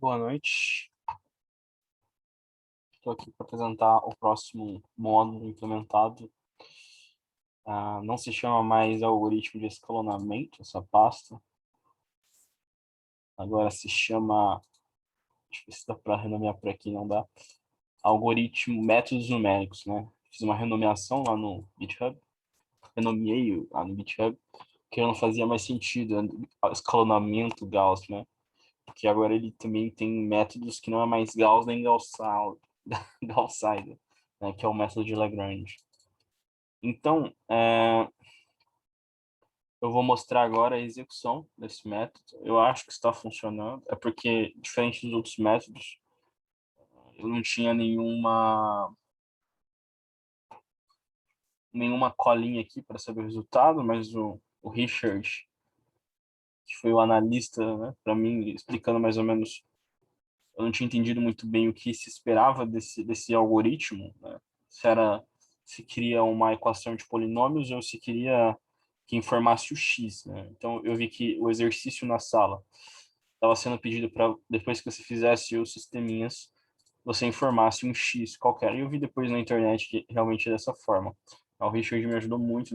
Boa noite. Estou aqui para apresentar o próximo módulo implementado. Não se chama mais algoritmo de escalonamento, essa pasta. Agora se chama, deixa eu ver se dá para renomear por aqui, não dá. Algoritmo métodos numéricos, né? Fiz uma renomeação lá no GitHub, renomeei lá no GitHub, que não fazia mais sentido, né? Escalonamento Gauss, né? Porque agora ele também tem métodos que não é mais Gauss nem Gauss-Seidel, né? Que é o método de Lagrange. Então, eu vou mostrar agora a execução desse método. Eu acho que está funcionando. É porque, diferente dos outros métodos, eu não tinha nenhuma colinha aqui para saber o resultado, mas o Richard, que foi o analista, né, para mim, explicando mais ou menos, eu não tinha entendido muito bem o que se esperava desse algoritmo, né? Se queria uma equação de polinômios ou se queria que informasse o x, né? Então eu vi que o exercício na sala estava sendo pedido para depois que você fizesse os sisteminhas, você informasse um x qualquer. E eu vi depois na internet que realmente é dessa forma. O Richard me ajudou muito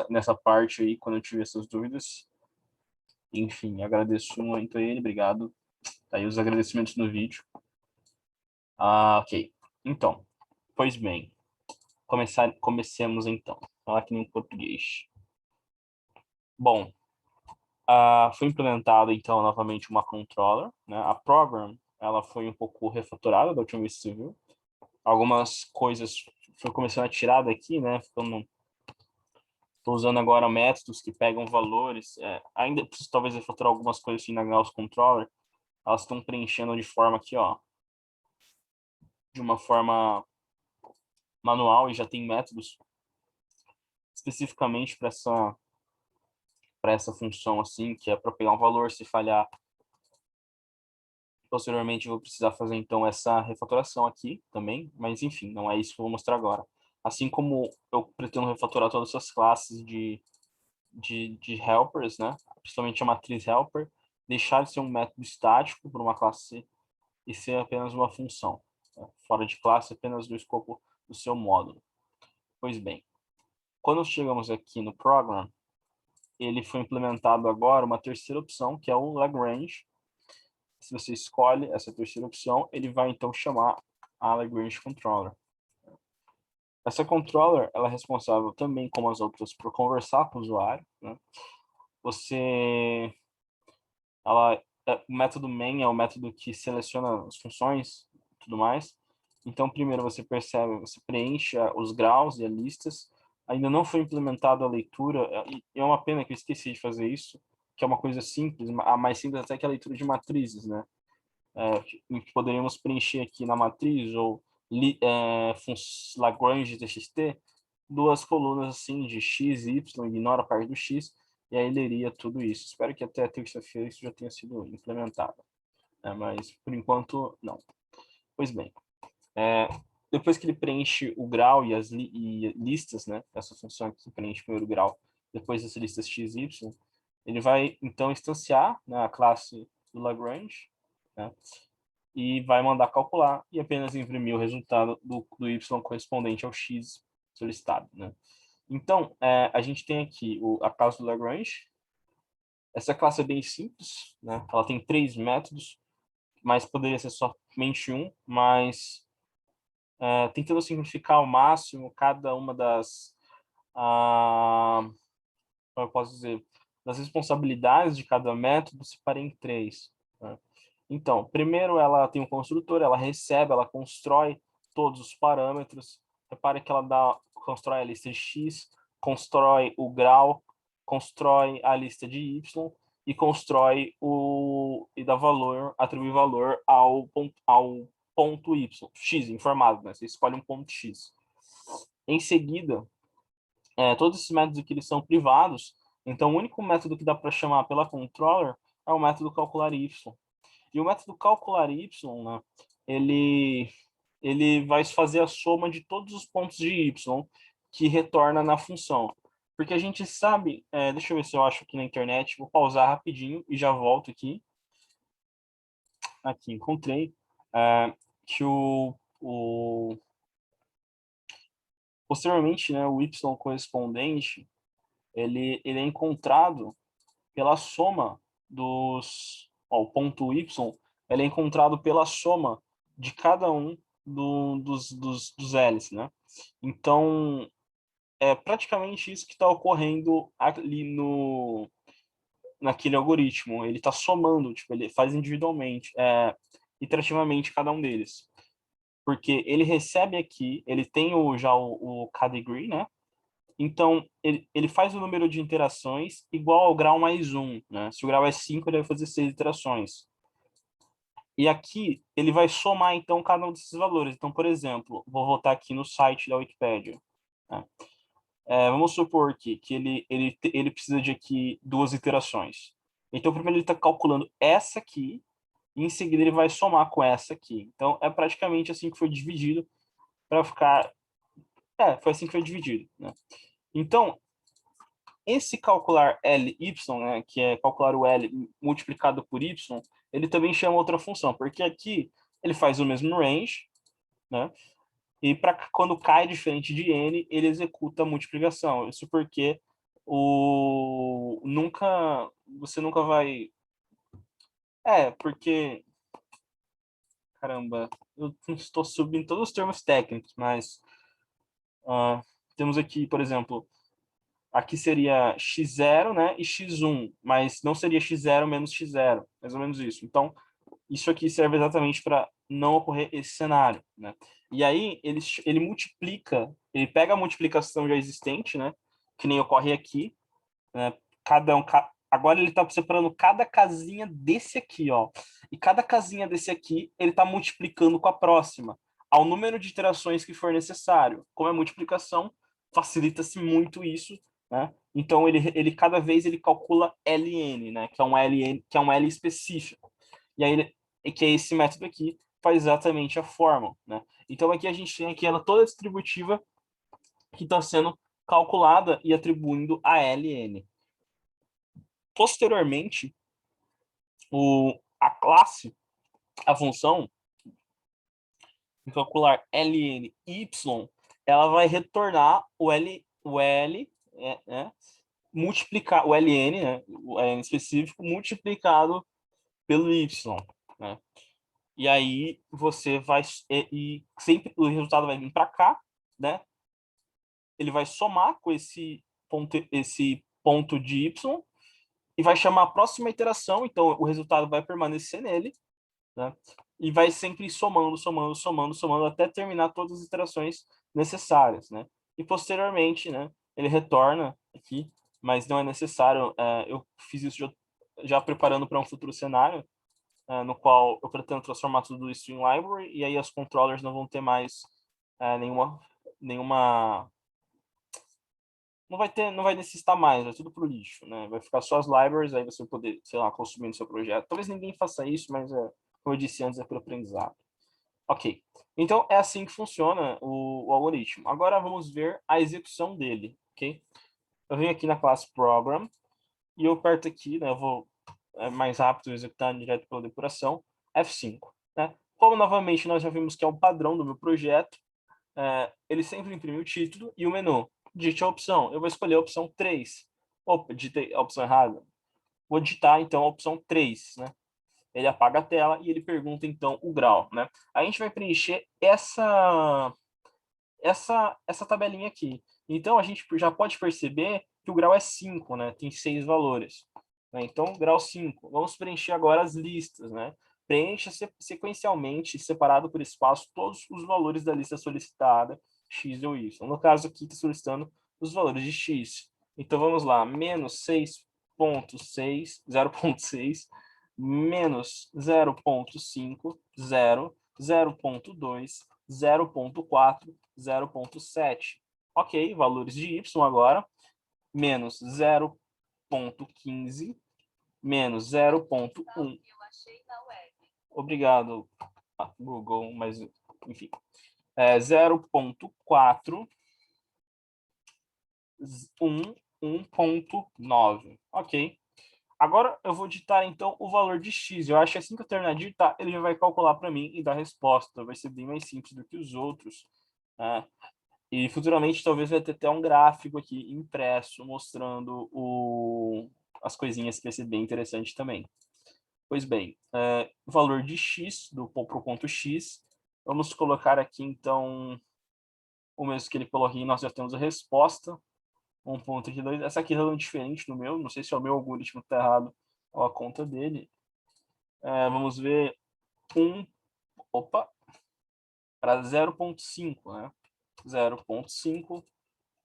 nessa parte aí quando eu tive essas dúvidas. Enfim, agradeço muito a ele, obrigado. Tá aí os agradecimentos no vídeo. Ok. Então, pois bem, comecemos então. Falar aqui em português. Bom, foi implementada então novamente uma controller, né? A program, ela foi um pouco refatorada da última vez que você viu. Algumas coisas foi começando a tirar daqui, né? Estou usando agora métodos que pegam valores. Ainda preciso talvez refatorar algumas coisas assim na Gauss Controller. Elas estão preenchendo de forma aqui, ó, de uma forma manual e já tem métodos especificamente para essa função assim, que é para pegar um valor, se falhar. Posteriormente, eu vou precisar fazer então essa refatoração aqui também, mas enfim, não é isso que eu vou mostrar agora. Assim como eu pretendo refatorar todas essas classes de helpers, né? Principalmente a matriz helper, deixar de ser um método estático por uma classe e ser apenas uma função, né? Fora de classe, apenas do escopo do seu módulo. Pois bem, quando chegamos aqui no program, ele foi implementado agora uma terceira opção, que é o Lagrange. Se você escolhe essa terceira opção, ele vai então chamar a Lagrange Controller. Essa controller, ela é responsável também, como as outras, por conversar com o usuário, né? O método main é o método que seleciona as funções e tudo mais. Então, primeiro você preenche os graus e as listas. Ainda não foi implementada a leitura, e é uma pena que eu esqueci de fazer isso, que é uma coisa simples, a mais simples até que a leitura de matrizes, né? Que poderíamos preencher aqui na matriz ou Lagrange TXT, duas colunas assim de x e y, ignora a parte do x, e aí leria tudo isso. Espero que até terça-feira isso já tenha sido implementado, né? Mas por enquanto não. Pois bem, depois que ele preenche o grau e listas, né? Essa função aqui preenche primeiro o grau, depois as listas x e y, ele vai então instanciar, né, a classe do Lagrange, né? E vai mandar calcular e apenas imprimir o resultado do y correspondente ao x solicitado, né? Então, a gente tem aqui a classe do Lagrange. Essa classe é bem simples, né? Ela tem 3 métodos, mas poderia ser somente um, mas tentando simplificar ao máximo cada uma como eu posso dizer, das responsabilidades de cada método, separei em 3, né? Então, primeiro ela tem um construtor, ela constrói todos os parâmetros. Repare que constrói a lista de x, constrói o grau, constrói a lista de y e atribui valor ao ponto y, x informado, né? Você escolhe um ponto x. Em seguida, todos esses métodos aqui eles são privados, então o único método que dá para chamar pela controller é o método calcular y. E o método calcular y, né, ele vai fazer a soma de todos os pontos de y que retorna na função. Porque a gente sabe, deixa eu ver se eu acho aqui na internet, vou pausar rapidinho e já volto aqui. aqui encontrei, que posteriormente, né, o y correspondente, ele é encontrado pela soma o ponto y, ele é encontrado pela soma de cada um dos L's, né? Então, é praticamente isso que está ocorrendo ali naquele algoritmo. Ele está somando, tipo, ele faz individualmente, iterativamente cada um deles. Porque ele recebe aqui, ele tem já o K-degree, né? Então, ele faz o número de interações igual ao grau mais 1, né? Se o grau é 5, ele vai fazer 6 iterações. E aqui, ele vai somar, então, cada um desses valores. Então, por exemplo, vou voltar aqui no site da Wikipedia, né? Vamos supor que ele precisa de aqui 2 iterações. Então, primeiro ele está calculando essa aqui, e em seguida ele vai somar com essa aqui. Então, é praticamente assim que foi dividido para ficar... foi assim que foi dividido, né? Então, esse calcular LY, né, que é calcular o L multiplicado por Y, ele também chama outra função, porque aqui ele faz o mesmo range, né? E quando cai diferente de N, ele executa a multiplicação. Isso porque você nunca vai... porque... Caramba, eu não estou subindo todos os termos técnicos, mas temos aqui, por exemplo, aqui seria x0, né, e x1, mas não seria x0 menos x0, mais ou menos isso. Então, isso aqui serve exatamente para não ocorrer esse cenário, né? E aí, ele multiplica, ele pega a multiplicação já existente, né, que nem ocorre aqui, né, agora ele está separando cada casinha desse aqui, ó, e cada casinha desse aqui, ele está multiplicando com a próxima, ao número de iterações que for necessário. Como é multiplicação, facilita-se muito isso, né? Então ele cada vez ele calcula ln, né? Que é um ln, que é um L específico. E aí que é esse método aqui faz exatamente a fórmula, né? Então aqui a gente tem aqui ela toda distributiva que está sendo calculada e atribuindo a ln. Posteriormente, a classe, a função calcular ln y, ela vai retornar o L, né, multiplicar o ln, né, o ln específico, multiplicado pelo y, né? E aí você vai e sempre o resultado vai vir para cá, né? Ele vai somar com esse ponto de y e vai chamar a próxima iteração, então o resultado vai permanecer nele, né? E vai sempre somando, somando, somando, somando até terminar todas as iterações necessárias, né? E posteriormente, né, ele retorna aqui, mas não é necessário. Eu fiz isso já preparando para um futuro cenário, no qual eu pretendo transformar tudo isso em library, e aí as controllers não vão ter mais nenhuma não vai necessitar mais, é tudo pro lixo, né? Vai ficar só as libraries, aí você vai poder, sei lá, consumir no seu projeto. Talvez ninguém faça isso, mas como eu disse antes, é para aprendizado. Ok. Então, é assim que funciona o algoritmo. Agora vamos ver a execução dele, ok? Eu venho aqui na classe Program e eu aperto aqui, né? Eu vou mais rápido executar direto pela depuração, F5, né? Como, novamente, nós já vimos que é um padrão do meu projeto, ele sempre imprime o título e o menu. Digite a opção. Eu vou escolher a opção 3. Opa, digitei a opção errada. Vou digitar, então, a opção 3, né? Ele apaga a tela e ele pergunta, então, o grau, né? A gente vai preencher essa tabelinha aqui. Então, a gente já pode perceber que o grau é 5, né? Tem 6 valores. Né? Então, grau 5. Vamos preencher agora as listas, né? Preencha sequencialmente, separado por espaço, todos os valores da lista solicitada, x ou y. No caso aqui, está solicitando os valores de x. Então, vamos lá. Menos 6.6, 0.6, menos 0.5, 0, 0.2, 0.4, 0.7. Ok, valores de y agora. Menos 0.15, menos 0.1. Obrigado, Google, mas enfim. 0.4, 1.9. Ok. Agora eu vou digitar, então, o valor de x. Eu acho que assim que eu terminar de digitar, ele já vai calcular para mim e dar a resposta. Vai ser bem mais simples do que os outros, né? E futuramente talvez vai ter até um gráfico aqui impresso mostrando as coisinhas que vai ser bem interessante também. Pois bem, o valor de x para o ponto x, vamos colocar aqui então o mesmo que ele colocou, nós já temos a resposta, 1.32. Essa aqui é realmente diferente do meu, não sei se é o meu algoritmo está errado ou a conta dele. Vamos ver para 0.5, né? 0.5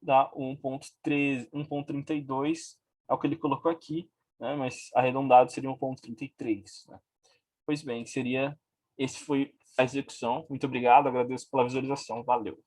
dá 1.32, é o que ele colocou aqui, né? Mas arredondado seria 1.33, né? Pois bem, esse foi a execução. Muito obrigado, agradeço pela visualização, valeu.